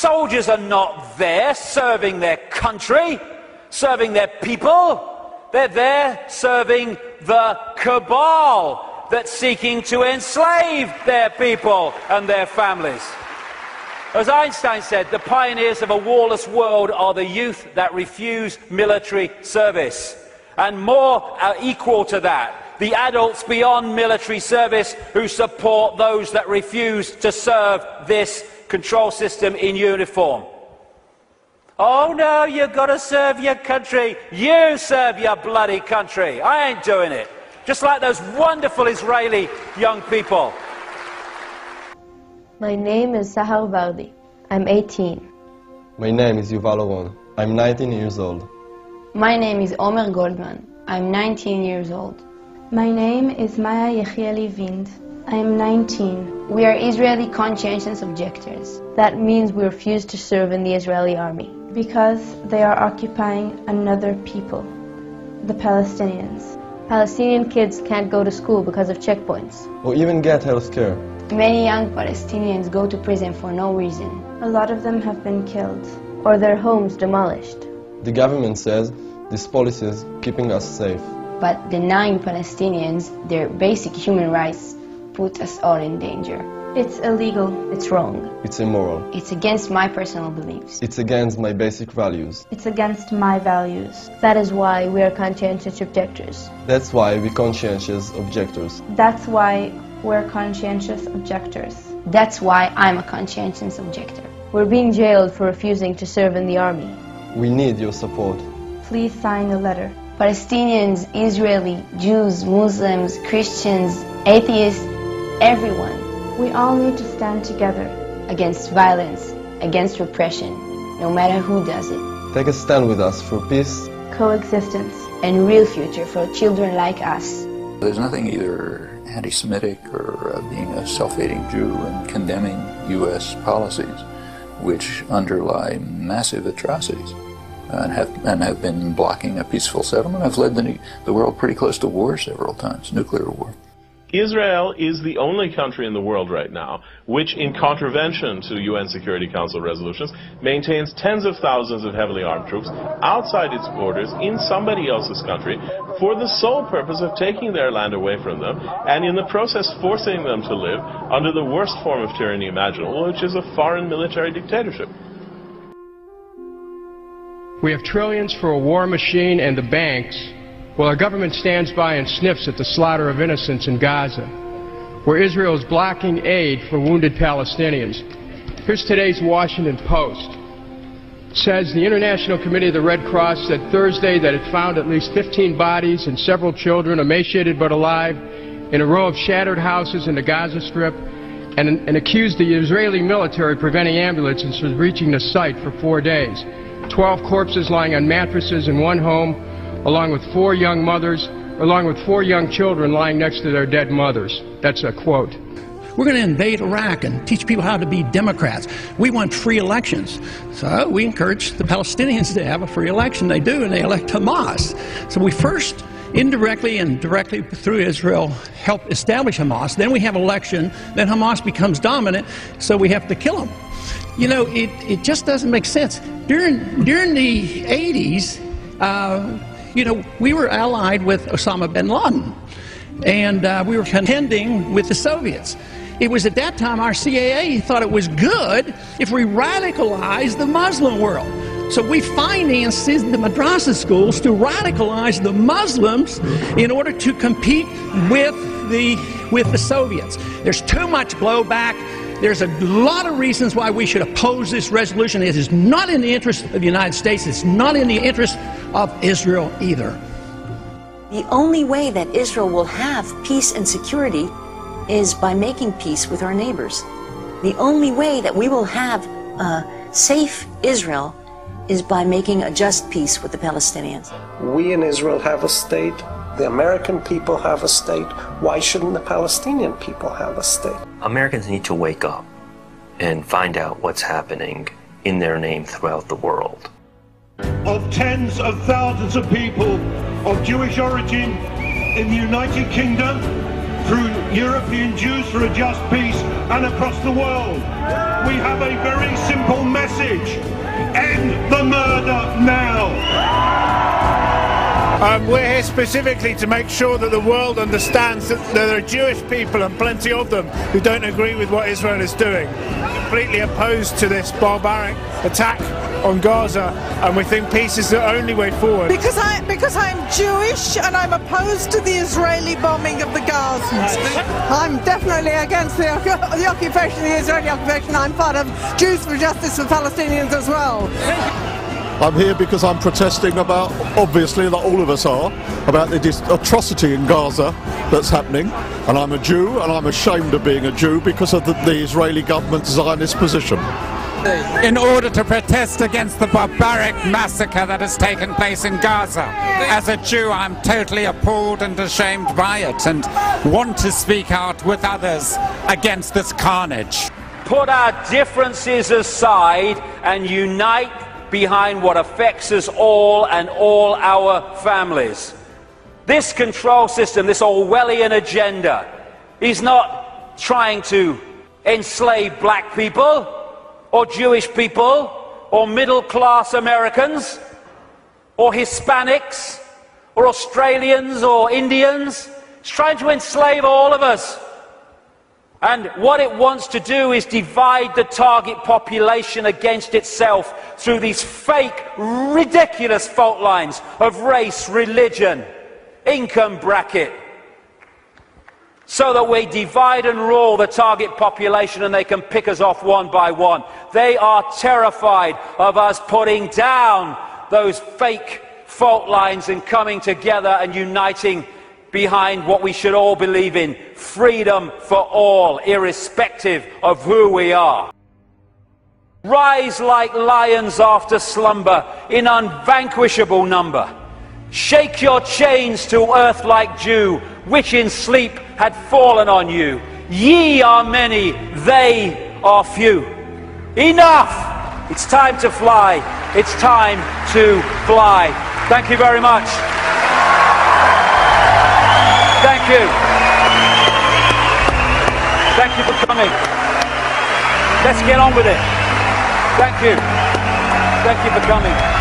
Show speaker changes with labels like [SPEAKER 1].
[SPEAKER 1] soldiers are not there serving their country, serving their people. They're there serving the cabal that's seeking to enslave their people and their families. As Einstein said, the pioneers of a warless world are the youth that refuse military service. And more are equal to that, the adults beyond military service who support those that refuse to serve this control system in uniform. Oh no, you've got to serve your country. You serve your bloody country. I ain't doing it. Just like those wonderful Israeli young people.
[SPEAKER 2] My name is Sahar Vardi. I'm 18.
[SPEAKER 3] My name is Yuval Oron. I'm 19 years old.
[SPEAKER 2] My name is Omer Goldman. I'm 19 years old.
[SPEAKER 4] My name is Maya Yechieli Vind. I am 19.
[SPEAKER 2] We are Israeli conscientious objectors. That means we refuse to serve in the Israeli army.
[SPEAKER 4] Because they are occupying another people, the Palestinians.
[SPEAKER 2] Palestinian kids can't go to school because of checkpoints.
[SPEAKER 3] Or even get health care.
[SPEAKER 2] Many young Palestinians go to prison for no reason.
[SPEAKER 4] A lot of them have been killed.
[SPEAKER 2] Or their homes demolished.
[SPEAKER 3] The government says this policy is keeping us safe.
[SPEAKER 2] But denying Palestinians their basic human rights puts us all in danger.
[SPEAKER 4] It's illegal.
[SPEAKER 2] It's wrong.
[SPEAKER 3] It's immoral.
[SPEAKER 2] It's against my personal beliefs.
[SPEAKER 3] It's against my basic values.
[SPEAKER 4] It's against my values.
[SPEAKER 2] That is why we are conscientious objectors.
[SPEAKER 3] That's why we're conscientious objectors.
[SPEAKER 4] That's why we're conscientious objectors.
[SPEAKER 2] That's why I'm a conscientious objector. We're being jailed for refusing to serve in the army.
[SPEAKER 3] We need your support.
[SPEAKER 4] Please sign a letter.
[SPEAKER 2] Palestinians, Israeli, Jews, Muslims, Christians, atheists, everyone.
[SPEAKER 4] We all need to stand together.
[SPEAKER 2] Against violence, against repression, no matter who does it.
[SPEAKER 3] Take a stand with us for peace,
[SPEAKER 4] coexistence,
[SPEAKER 2] and real future for children like us.
[SPEAKER 5] There's nothing either anti-Semitic or being a self-hating Jew and condemning U.S. policies which underlie massive atrocities and have been blocking a peaceful settlement. Have led the world pretty close to war several times, nuclear war.
[SPEAKER 6] Israel is the only country in the world right now which, in contravention to UN Security Council resolutions, maintains tens of thousands of heavily armed troops outside its borders in somebody else's country for the sole purpose of taking their land away from them and in the process forcing them to live under the worst form of tyranny imaginable, which is a foreign military dictatorship.
[SPEAKER 7] We have trillions for a war machine and the banks, while our government stands by and sniffs at the slaughter of innocents in Gaza, where Israel is blocking aid for wounded Palestinians. Here's today's Washington Post. It says the International Committee of the Red Cross said Thursday that it found at least 15 bodies and several children, emaciated but alive, in a row of shattered houses in the Gaza Strip, and accused the Israeli military preventing ambulances from reaching the site for 4 days. 12 corpses lying on mattresses in one home, along with 4 young children lying next to their dead mothers. That's a quote.
[SPEAKER 8] We're going to invade Iraq and teach people how to be Democrats. We want free elections. So we encourage the Palestinians to have a free election. They do, and they elect Hamas. So we first, indirectly and directly through Israel, help establish Hamas. Then we have election. Then Hamas becomes dominant, so we have to kill them. You know, it just doesn't make sense. During the 80s, you know, we were allied with Osama bin Laden, and we were contending with the Soviets. It was at that time our CIA thought it was good if we radicalized the Muslim world. So we financed the madrasa schools to radicalize the Muslims in order to compete with the Soviets. There's too much blowback. There's a lot of reasons why we should oppose this resolution. It is not in the interest of the United States. It's not in the interest of Israel either.
[SPEAKER 9] The only way that Israel will have peace and security is by making peace with our neighbors. The only way that we will have a safe Israel is by making a just peace with the Palestinians.
[SPEAKER 10] We in Israel have a state. The American people have a state. Why shouldn't the Palestinian people have a state?
[SPEAKER 11] Americans need to wake up and find out what's happening in their name throughout the world.
[SPEAKER 12] Of tens of thousands of people of Jewish origin in the United Kingdom, through European Jews for a Just Peace, and across the world. We have a very simple message. carnage. End the murder now.
[SPEAKER 13] We're here specifically to make sure that the world understands that there are Jewish people, and plenty of them, who don't agree with what Israel is doing. We're completely opposed to this barbaric attack on Gaza, and we think peace is the only way forward.
[SPEAKER 14] Because I'm Jewish and I'm opposed to the Israeli bombing of the Gazans. I'm definitely against the occupation, the Israeli occupation. I'm part of Jews for Justice for Palestinians as well.
[SPEAKER 15] I'm here because I'm protesting about, obviously, that all of us are, about the atrocity in Gaza that's happening. And I'm a Jew, and I'm ashamed of being a Jew because of the Israeli government's Zionist position.
[SPEAKER 16] In order to protest against the barbaric massacre that has taken place in Gaza. As a Jew, I'm totally appalled and ashamed by it, and want to speak out with others against this carnage.
[SPEAKER 1] Put our differences aside and unite behind what affects us all and all our families. This control system, this Orwellian agenda, is not trying to enslave black people or Jewish people or middle-class Americans or Hispanics or Australians or Indians. It's trying to enslave all of us. And what it wants to do is divide the target population against itself through these fake, ridiculous fault lines of race, religion, income bracket, so that we divide and rule the target population and they can pick us off one by one. They are terrified of us putting down those fake fault lines and coming together and uniting behind what we should all believe in: freedom for all, irrespective of who we are. Rise like lions after slumber, in unvanquishable number. Shake your chains to earth like dew, which in sleep had fallen on you. Ye are many, they are few. Enough! It's time to fly. It's time to fly. Thank you very much. Thank you. Thank you for coming. Let's get on with it. Thank you. Thank you for coming.